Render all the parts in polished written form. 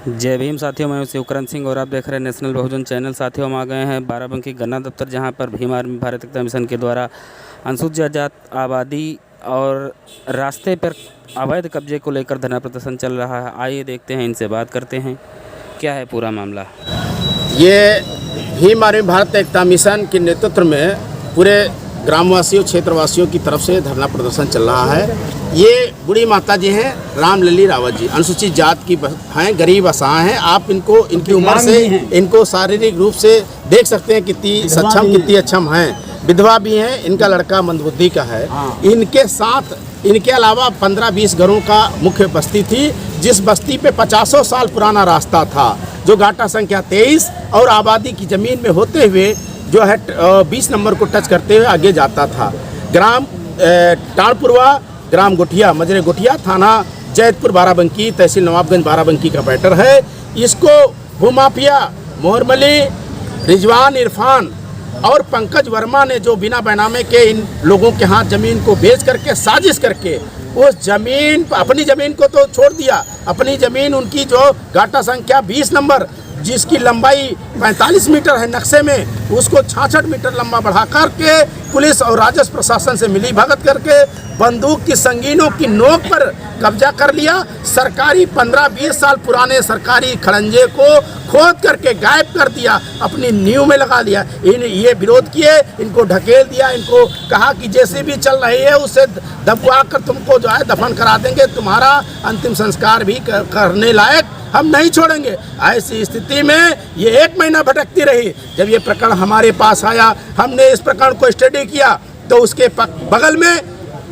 जय भीम साथियों, मैं शिवकरण सिंह और आप देख रहे हैं नेशनल बहुजन चैनल। साथियों, हम आ गए हैं बाराबंकी गन्ना दफ्तर, जहां पर भीम आर्मी भारत एकता मिशन के द्वारा अनुसूचित जात आबादी और रास्ते पर अवैध कब्जे को लेकर धरना प्रदर्शन चल रहा है। आइए देखते हैं, इनसे बात करते हैं, क्या है पूरा मामला। ये भीम आर्मी भारत एकता मिशन के नेतृत्व में पूरे ग्रामवासियों क्षेत्रवासियों की तरफ से धरना प्रदर्शन चल रहा है। ये बूढ़ी माता जी हैं, रामलली रावत जी, अनुसूचित जात की हैं, गरीब असहाय हैं। आप इनको इनकी उम्र से इनको शारीरिक रूप से देख सकते हैं कितनी सक्षम कितनी अक्षम हैं। विधवा भी हैं, इनका लड़का मंदबुद्धि का है। इनके साथ इनके अलावा 15-20 घरों का मुख्य बस्ती थी, जिस बस्ती पे 50 साल पुराना रास्ता था, जो घाटा संख्या 23 और आबादी की ज़मीन में होते हुए जो है 20 नंबर को टच करते हुए आगे जाता था। ग्राम टाणपुरवा, ग्राम गुठिया, मजरे गुठिया, थाना जैतपुर बाराबंकी, तहसील नवाबगंज बाराबंकी का मैटर है। इसको भूमाफिया मोहरमली, रिजवान इरफान और पंकज वर्मा ने जो बिना बैनामे के इन लोगों के हाथ ज़मीन को बेच करके साजिश करके उस ज़मीन, अपनी ज़मीन को तो छोड़ दिया, अपनी ज़मीन उनकी जो घाटा संख्या 20 नंबर जिसकी लंबाई 45 मीटर है नक्शे में, उसको 66 मीटर लंबा बढ़ा करके पुलिस और राजस्व प्रशासन से मिली भगत करके बंदूक की संगीनों की नोक पर कब्जा कर लिया। सरकारी 15-20 साल पुराने सरकारी खड़ंजे को खोद करके गायब कर दिया, अपनी नींव में लगा लिया। ये विरोध किए, इनको ढकेल दिया, इनको कहा कि जैसे भी चल रही है उससे दबवा कर तुमको जो है दफन करा देंगे, तुम्हारा अंतिम संस्कार भी करने लायक हम नहीं छोड़ेंगे। ऐसी स्थिति में ये 1 महीना भटकती रही। जब ये प्रकरण हमारे पास आया, हमने इस प्रकरण को स्टडी किया, तो उसके बगल में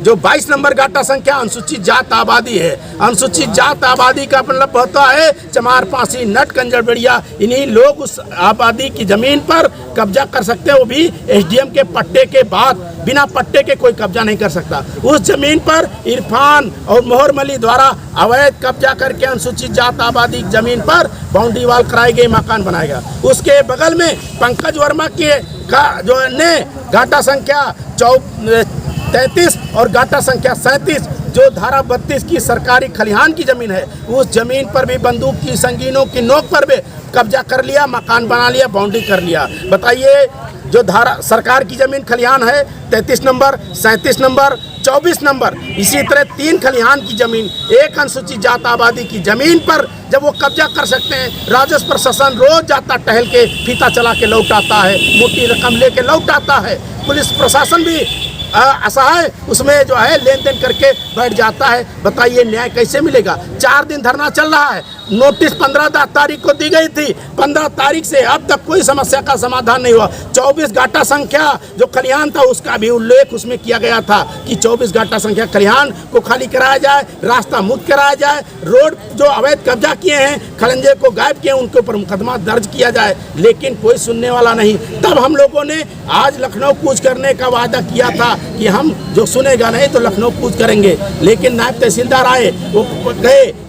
जो 22 नंबर घाटा संख्या अनुसूचित जात आबादी है, अनुसूचित जात आबादी का मतलब होता है चमार, पासी, नट, कंजर, बेड़िया। इन्हीं लोग उस आबादी की ज़मीन पर कब्जा कर सकते हैं, वो भी एसडीएम के पट्टे के बाद। बिना पट्टे के कोई कब्जा नहीं कर सकता। उस जमीन पर इरफान और मोहरमली द्वारा अवैध कब्जा करके अनुसूचित जात आबादी की जमीन पर बाउंड्री वाल कराई गई, मकान बनाएगा। उसके बगल में पंकज वर्मा के जो ने घाटा संख्या 33 और घाटा संख्या 37 जो धारा 32 की सरकारी खलिहान की ज़मीन है, उस ज़मीन पर भी बंदूक की संगीनों की नोक पर भी कब्जा कर लिया, मकान बना लिया, बाउंड्री कर लिया। बताइए, जो धारा सरकार की ज़मीन खलिहान है 33 नंबर, 37 नंबर, 24 नंबर, इसी तरह 3 खलिहान की ज़मीन एक अनुसूचित जात आबादी की ज़मीन पर जब वो कब्जा कर सकते हैं, राजस्व प्रशासन रोज जाता टहल के फीता चला के लौट आता है, मोटी रकम लेके लौट आता है। पुलिस प्रशासन भी असहाय उसमें जो है लेन देन करके बैठ जाता है। बताइए, न्याय कैसे मिलेगा? 4 दिन धरना चल रहा है। नोटिस 15 तारीख को दी गई थी, 15 तारीख से अब तक कोई समस्या का समाधान नहीं हुआ। 24 घाटा संख्या जो खलिहान था, उसका भी उल्लेख उसमें किया गया था कि 24 घाटा संख्या खलिहान को खाली कराया जाए, रास्ता मुक्त कराया जाए, रोड जो अवैध कब्जा किए हैं, खड़ंजे को गायब किए, उनके ऊपर मुकदमा दर्ज किया जाए। लेकिन कोई सुनने वाला नहीं। तब हम लोगों ने आज लखनऊ कूच करने का वादा किया था कि हम जो सुनेगा नहीं तो लखनऊ कूच करेंगे। लेकिन नायब तहसीलदार आए, वो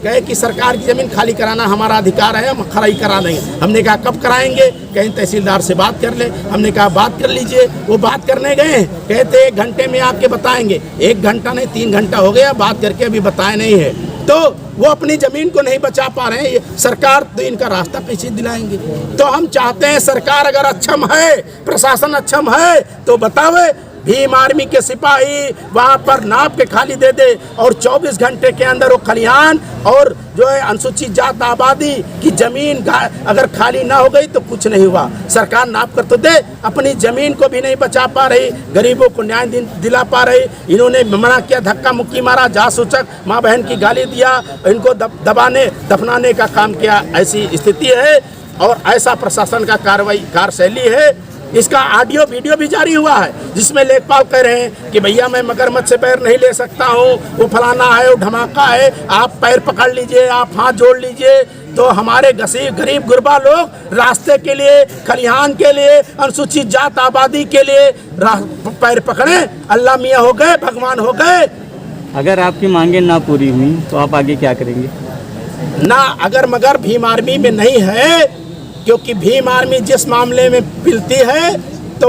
कहे कि सरकार की ज़मीन खाली कराना हमारा अधिकार है, हम खराई करा देंगे। हमने कहा कब कराएंगे? कहीं तहसीलदार से बात कर ले। हमने कहा बात कर लीजिए। वो बात करने गए, कहते 1 घंटे में आपके बताएंगे। 1 घंटा नहीं, 3 घंटा हो गया, बात करके अभी बताए नहीं है। तो वो अपनी ज़मीन को नहीं बचा पा रहे हैं, सरकार तो इनका रास्ता कैसे दिलाएंगे? तो हम चाहते हैं सरकार अगर अक्षम है, प्रशासन अक्षम है, तो बतावे भीम आर्मी के सिपाही वहाँ पर नाप के खाली दे दे और 24 घंटे के अंदर वो खलिहान और जो है अनुसूचित जात आबादी की ज़मीन अगर खाली ना हो गई तो कुछ नहीं हुआ। सरकार नाप कर तो दे, अपनी ज़मीन को भी नहीं बचा पा रही, गरीबों को न्याय दिला पा रही। इन्होंने मना किया, धक्का मुक्की मारा, जासूचक, माँ बहन की गाली दिया, इनको दबाने दफनाने का काम किया। ऐसी स्थिति है और ऐसा प्रशासन का कार्यशैली है। इसका ऑडियो वीडियो भी जारी हुआ है, जिसमें लेखपाल कह रहे हैं कि भैया मैं मगरमच्छ से पैर नहीं ले सकता हूँ, वो फलाना है, वो धमाका है, आप पैर पकड़ लीजिए, आप हाथ जोड़ लीजिए। तो हमारे गरीब गुरबा लोग रास्ते के लिए, खलिहान के लिए, अनुसूचित जात आबादी के लिए पैर पकड़े, अल्लाह मियाँ हो गए, भगवान हो गए। अगर आपकी मांगे ना पूरी हुई तो आप आगे क्या करेंगे? ना अगर मगर भीम आर्मी में नहीं है, क्योंकि भीम आर्मी जिस मामले में पिलती है तो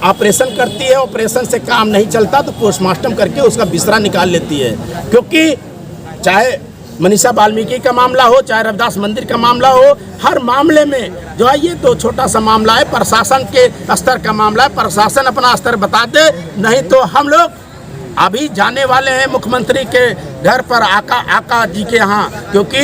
ऑपरेशन करती है, ऑपरेशन से काम नहीं चलता तो पोस्टमार्टम करके उसका बिस्तरा निकाल लेती है। क्योंकि चाहे मनीषा वाल्मीकि का मामला हो, चाहे रविदास मंदिर का मामला हो, हर मामले में जो है ये तो छोटा सा मामला है, प्रशासन के स्तर का मामला है। प्रशासन अपना स्तर बता दे, नहीं तो हम लोग अभी जाने वाले हैं मुख्यमंत्री के घर पर आका जी के यहाँ, क्योंकि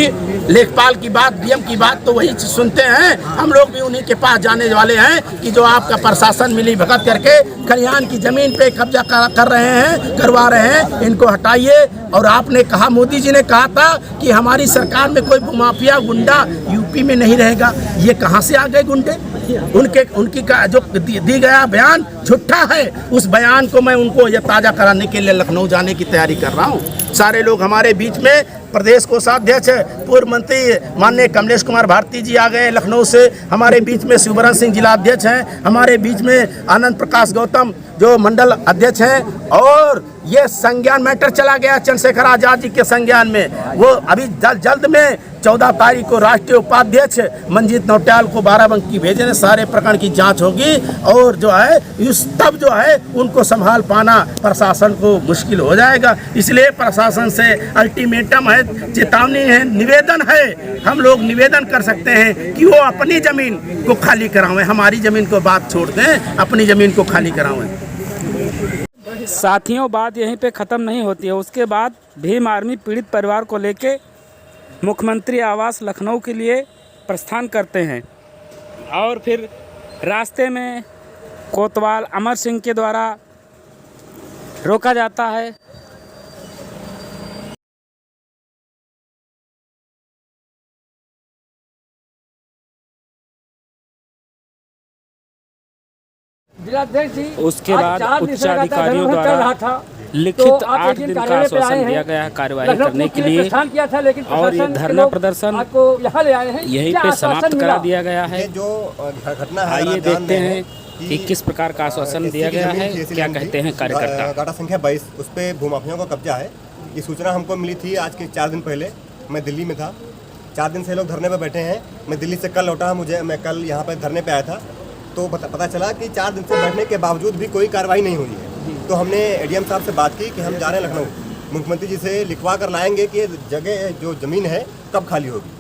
लेखपाल की बात, डीएम की बात तो वही सुनते हैं। हम लोग भी उन्हीं के पास जाने वाले हैं कि जो आपका प्रशासन मिली भगत करके खलिहान की जमीन पे कब्जा कर रहे हैं, करवा रहे हैं, इनको हटाइए। और आपने कहा, मोदी जी ने कहा था कि हमारी सरकार में कोई माफिया गुंडा यूपी में नहीं रहेगा। ये कहाँ से आ गए गुंडे? उनकी का जो दी गया बयान झूठा है। उस बयान को मैं उनको ये ताज़ा कराने के लिए लखनऊ जाने की तैयारी कर रहा हूँ। सारे लोग हमारे बीच में, प्रदेश कोषाध्यक्ष पूर्व मंत्री माननीय कमलेश कुमार भारती जी आ गए लखनऊ से, हमारे बीच में शिवरन सिंह जिलाध्यक्ष हैं, हमारे बीच में आनंद प्रकाश गौतम जो मंडल अध्यक्ष हैं, और ये संज्ञान मैटर चला गया चंद्रशेखर आजाद जी के संज्ञान में। वो अभी जल्द में 14 तारीख को राष्ट्रीय उपाध्यक्ष मंजीत नौटियाल को बाराबंकी भेजने, सारे प्रकरण की जांच होगी, और जो है तब जो है उनको संभाल पाना प्रशासन को मुश्किल हो जाएगा। इसलिए प्रशासन से अल्टीमेटम है, चेतावनी है, निवेदन है। हम लोग निवेदन कर सकते हैं कि वो अपनी ज़मीन को खाली करावें, हमारी ज़मीन को बात छोड़ दें, अपनी ज़मीन को खाली करावें। साथियों, बात यहीं पे ख़त्म नहीं होती है। उसके बाद भीम आर्मी पीड़ित परिवार को लेके मुख्यमंत्री आवास लखनऊ के लिए प्रस्थान करते हैं, और फिर रास्ते में कोतवाल अमर सिंह के द्वारा रोका जाता है। जिलाध्यक्ष जी, उसके बाद उच्च अधिकारियों द्वारा लिखित 8 दिन का आश्वासन दिया गया है कार्यवाही करने के लिए, और ये धरना प्रदर्शन यहाँ ले आए हैं, यहीं पे समाप्त करा दिया गया है। जो घटना है, आइए देखते हैं कि किस प्रकार का आश्वासन दिया गया है, क्या कहते हैं कार्यकर्ता। गाटा संख्या 22 उस पर भूमाफियों का कब्जा है। ये सूचना हमको मिली थी आज के 4 दिन पहले। मैं दिल्ली में था, 4 दिन से लोग धरने पर बैठे हैं। मैं दिल्ली से कल लौटा, मैं कल यहाँ पर धरने पर आया था, तो पता चला कि 4 दिन से बैठने के बावजूद भी कोई कार्रवाई नहीं हुई है। तो हमने एडीएम साहब से बात की कि हम जा रहे हैं लखनऊ, मुख्यमंत्री जी से लिखवा कर लाएंगे कि जगह जो ज़मीन है कब खाली होगी।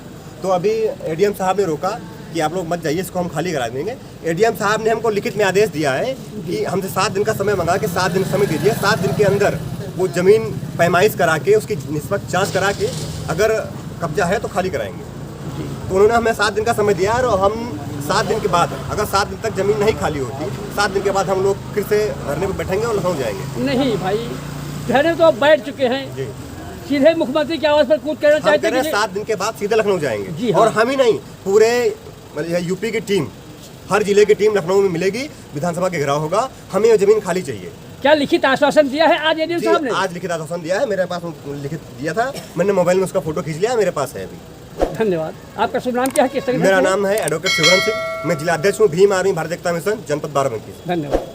तो अभी एडीएम साहब ने रोका कि आप लोग मत जाइए, इसको हम खाली करा देंगे। एडीएम साहब ने हमको लिखित में आदेश दिया है कि हमसे 7 दिन का समय मंगा के 7 दिन समय दीजिए, 7 दिन के अंदर वो ज़मीन पैमाइश करा के, उसकी निष्पक्ष जाँच करा के, अगर कब्जा है तो खाली कराएंगे। तो उन्होंने हमें 7 दिन का समय दिया, और हम 7 दिन के बाद, अगर 7 दिन तक जमीन नहीं खाली होती, 7 दिन के बाद हम लोग फिर से धरने पर बैठेंगे और लखनऊ जाएंगे। नहीं भाई, धरने तो बैठ चुके हैं जी, सीधे मुख्यमंत्री के आवास पर कूद करना चाहते हैं। 7 दिन के बाद सीधे लखनऊ जाएंगे जी। और हम ही नहीं, पूरे यूपी की टीम, हर जिले की टीम लखनऊ में मिलेगी, विधानसभा के घेराव होगा, हमें ये जमीन खाली चाहिए। क्या लिखित आश्वासन दिया है आज एडीएम साहब ने? आज लिखित आश्वासन दिया है, मेरे पास लिखित दिया था, मैंने मोबाइल में उसका फोटो खींच लिया, मेरे पास है अभी। धन्यवाद। आपका शुभ नाम क्या है? किस तरह? मेरा नाम है एडवोकेट शिवरन सिंह, मैं जिलाध्यक्ष हूँ भीम आर्मी भारत एकता मिशन जनपद बाराबंकी। धन्यवाद।